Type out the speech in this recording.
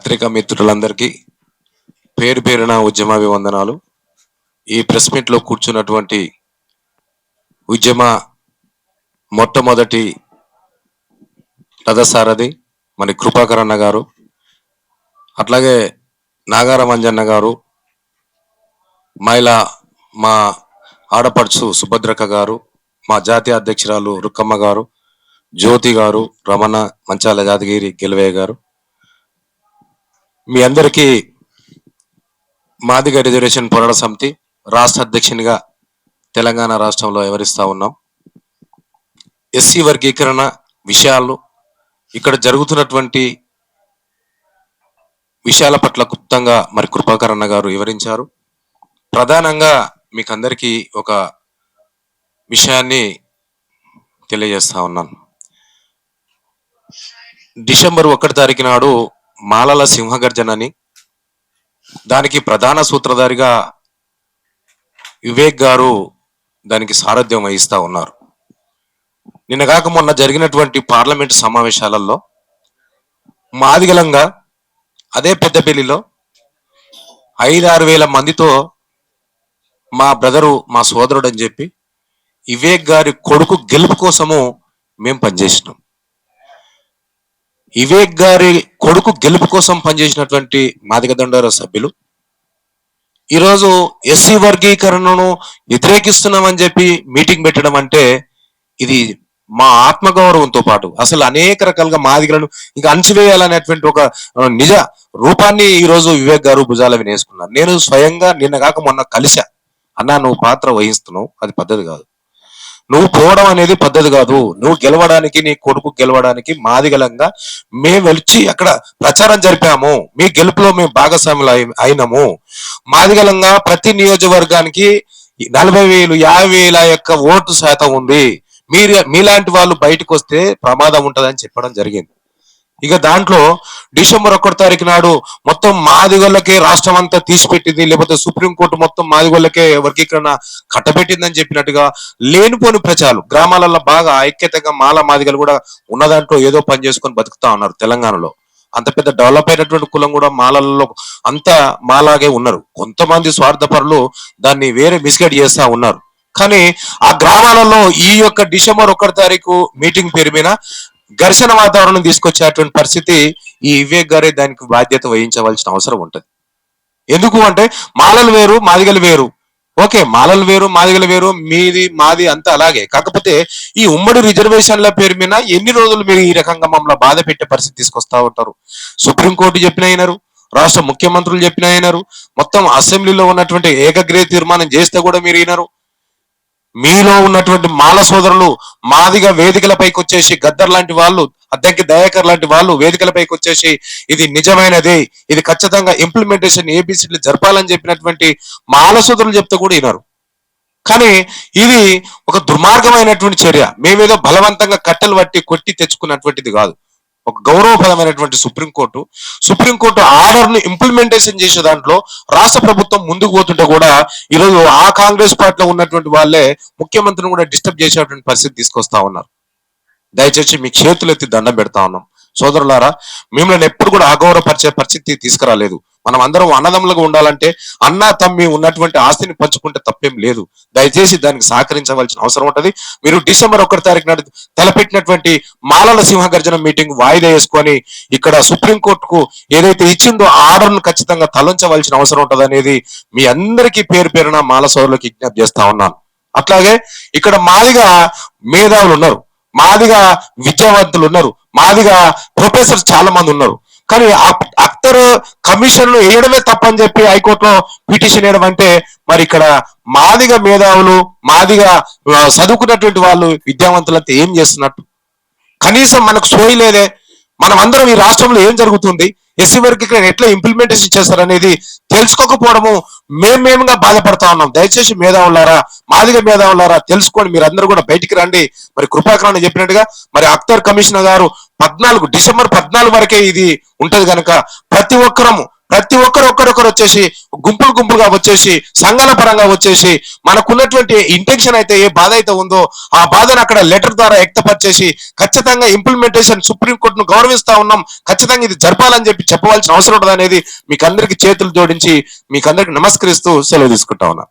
పత్రికా మిత్రులందరికీ పేరు పేరున ఉద్యమాభివందనాలు. ఈ ప్రెస్ మీట్ లో కూర్చున్నటువంటి ఉద్యమ మొట్టమొదటి రథసారథి మన కృపాకర్ అన్న గారు, అట్లాగే నాగార మంజన్న గారు, మా ఆడపడుచు సుభద్రక గారు, మా జాతీయ అధ్యక్షురాలు రుక్కమ్మ గారు, జ్యోతి గారు, రమణ మంచాల యాదగిరి గెలవయ్య గారు, మీ అందరికీ మాదిగ రిజర్వేషన్ పోరాట సమితి రాష్ట్ర అధ్యక్షునిగా తెలంగాణ రాష్ట్రంలో వివరిస్తా ఉన్నాం. ఎస్సీ వర్గీకరణ విషయాలు, ఇక్కడ జరుగుతున్నటువంటి విషయాల పట్ల క్లుప్తంగా మరి కృపాకర్ అన్న గారు వివరించారు. ప్రధానంగా మీకు అందరికీ ఒక విషయాన్ని తెలియజేస్తా ఉన్నాను. డిసెంబర్ 1 తారీఖు నాడు మాలల సింహగర్జన అని, దానికి ప్రధాన సూత్రధారిగా వివేక్ గారు దానికి సారథ్యం వహిస్తా ఉన్నారు. నిన్న కాక మొన్న జరిగినటువంటి పార్లమెంటు సమావేశాలలో మాదిగలంగా అదే పెద్దపల్లిలో 5-6 వేల మందితో మా బ్రదరు, మా సోదరుడు అని చెప్పి వివేక్ గారి కొడుకు గెలుపు కోసము మేము పనిచేసినాం. వివేక్ గారి కొడుకు గెలుపు కోసం పనిచేసినటువంటి మాదిగ దండోర సభ్యులు ఈరోజు ఎస్సీ వర్గీకరణను వ్యతిరేకిస్తున్నామని చెప్పి మీటింగ్ పెట్టడం అంటే ఇది మా ఆత్మగౌరవంతో పాటు అసలు అనేక రకాలుగా మాదిగలను ఇంకా అణచివేయాలనేటువంటి ఒక నిజ రూపాన్ని ఈరోజు వివేక్ గారు భుజాల వినేసుకున్నారు. నేను స్వయంగా నిన్న కాక మొన్న కలిసా. అన్నా, నువ్వు పాత్ర వహిస్తున్నావు, అది పద్ధతి కాదు. నువ్వు పోవడం అనేది పద్ధతి కాదు. నువ్వు గెలవడానికి, నీ కొడుకు గెలవడానికి మాదిగలంగా మేము వచ్చి అక్కడ ప్రచారం జరిపాము. మీ గెలుపులో మేము భాగస్వాములు అయినాము. మాదిగలంగా ప్రతి నియోజకవర్గానికి 40,000, 50,000 యొక్క ఓటు శాతం ఉంది. మీలాంటి వాళ్ళు బయటకు వస్తే ప్రమాదం ఉంటుందని చెప్పడం జరిగింది. ఇక దాంట్లో డిసెంబర్ 1 తారీఖు నాడు మొత్తం మాదిగోళ్ళకే రాష్ట్రం అంతా తీసిపెట్టింది, లేకపోతే సుప్రీంకోర్టు మొత్తం మాదిగోళ్ళకే వర్గీకరణ కట్టబెట్టిందని చెప్పినట్టుగా లేనిపోని ప్రచారాలు. గ్రామాలలో బాగా ఐక్యతగా మాదిగలు కూడా ఉన్న దాంట్లో ఏదో పని చేసుకొని బతుకుతా ఉన్నారు. తెలంగాణలో అంత పెద్ద డెవలప్ అయినటువంటి కులం కూడా మాలల్లో అంతా మాలాగే ఉన్నారు. కొంతమంది స్వార్థపరులు దాన్ని వేరే మిస్గైడ్ చేస్తా ఉన్నారు. కానీ ఆ గ్రామాలలో ఈ యొక్క డిసెంబర్ 1 తారీఖు మీటింగ్ పేరు మీద ఘర్షణ వాతావరణం తీసుకొచ్చేటువంటి పరిస్థితి ఈ వివేక్ గారే దానికి బాధ్యత వహించవలసిన అవసరం ఉంటుంది. ఎందుకు అంటే మాలలు వేరు, మాదిగలు వేరు. ఓకే, మాలలు వేరు, మాదిగలు వేరు, మీది మాది అంతా అలాగే. కాకపోతే ఈ ఉమ్మడి రిజర్వేషన్ల పేరు మీద ఎన్ని రోజులు మీరు ఈ రకంగా మమ్మల్ని బాధ పెట్టే పరిస్థితి తీసుకొస్తా ఉంటారు? సుప్రీంకోర్టు చెప్పిన అయినారు, రాష్ట్ర ముఖ్యమంత్రులు చెప్పిన అయినారు, మొత్తం అసెంబ్లీలో ఉన్నటువంటి ఏకగ్రీవ తీర్మానం చేస్తే కూడా మీరు అయినారు. మీలో ఉన్నటువంటి మాల సోదరులు మాదిగ వేదికలపైకి వచ్చేసి, గద్దర్ లాంటి వాళ్ళు, అద్దంకి దయాకర్ లాంటి వాళ్ళు వేదికలపైకి వచ్చేసి ఇది నిజమైనది, ఇది ఖచ్చితంగా ఇంప్లిమెంటేషన్ ఏబిసిడ్లు జరపాలని చెప్పినటువంటి మాల సోదరులు చెప్తే కూడా వినరు. కానీ ఇది ఒక దుర్మార్గమైనటువంటి చర్య. మేమేదో బలవంతంగా కట్టెలు పట్టి కొట్టి తెచ్చుకున్నటువంటిది కాదు. ఒక గౌరవప్రదమైనటువంటి సుప్రీంకోర్టు ఆర్డర్ ను ఇంప్లిమెంటేషన్ చేసే దాంట్లో రాష్ట్ర ప్రభుత్వం ముందుకు పోతుంటే కూడా ఈరోజు ఆ కాంగ్రెస్ పార్టీలో ఉన్నటువంటి వాళ్ళే ముఖ్యమంత్రిని కూడా డిస్టర్బ్ చేసేటువంటి పరిస్థితి తీసుకొస్తా ఉన్నారు. దయచేసి మీ చేతులు ఎత్తి దండం పెడతా ఉన్నాం. సోదరులారా, మిమ్మల్ని ఎప్పుడు కూడా అగౌరవపరిచే పరిస్థితి తీసుకురాలేదు. మనం అందరం అన్నదమ్ములుగా ఉండాలంటే అన్న తమ్మి ఉన్నటువంటి ఆస్తిని పంచుకుంటే తప్పేం లేదు. దయచేసి దానికి సహకరించవలసిన అవసరం ఉంటుంది. మీరు డిసెంబర్ 1 తారీఖు నాడు తలపెట్టినటువంటి మాలల సింహగర్జన మీటింగ్ వాయిదా వేసుకొని ఇక్కడ సుప్రీంకోర్టుకు ఏదైతే ఇచ్చిందో ఆర్డర్ ను ఖచ్చితంగా తలంచవలసిన అవసరం ఉంటుంది అనేది మీ అందరికీ పేరు పేరున మాల సోదరులకు విజ్ఞప్తి చేస్తా ఉన్నాను. అట్లాగే ఇక్కడ మాదిగా మేధావులు ఉన్నారు, మాదిగా విద్యావంతులు ఉన్నారు, మాదిగా ప్రొఫెసర్స్ చాలా మంది ఉన్నారు. కానీ అఖ్తర్ కమిషన్ వేయడమే తప్పని చెప్పి హైకోర్టులో పిటిషన్ వేయడం అంటే మరి ఇక్కడ మాదిగా మేధావులు, మాదిగా చదువుకున్నటువంటి వాళ్ళు, విద్యావంతులంతా ఏం చేస్తున్నట్టు? కనీసం మనకు సోయి లేదే. మనం అందరం ఈ రాష్ట్రంలో ఏం జరుగుతుంది, ఎస్సీ వర్గీకరణ ఎట్లా ఇంప్లిమెంటేషన్ చేస్తారనేది తెలుసుకోకపోవడము మేమేముగా బాధపడతా ఉన్నాం. దయచేసి మేధావులారా, మాదిగ మేధావులారా తెలుసుకోండి. మీరు అందరూ కూడా బయటికి రండి. మరి కృపాకరణ చెప్పినట్టుగా మరి అఖ్తర్ కమిషనర్ గారు డిసెంబర్ 14 వరకే ఇది ఉంటది కనుక ప్రతి ఒక్కరము ప్రతి ఒక్కరొక్కరొక్కరు వచ్చేసి గుంపులు గుంపులుగా వచ్చేసి సంఘాల పరంగా వచ్చేసి మనకున్నటువంటి ఇంటెన్షన్ అయితే ఏ బాధ అయితే ఉందో ఆ బాధను అక్కడ లెటర్ ద్వారా వ్యక్తపరిచేసి ఖచ్చితంగా ఇంప్లిమెంటేషన్ సుప్రీంకోర్టును గౌరవిస్తా ఉన్నాం, ఖచ్చితంగా ఇది జరపాలని చెప్పి చెప్పవలసిన అవసరం ఉంటుంది అనేది మీకు అందరికి చేతులు జోడించి మీకు అందరికి నమస్కరిస్తూ సెలవు తీసుకుంటా ఉన్నా.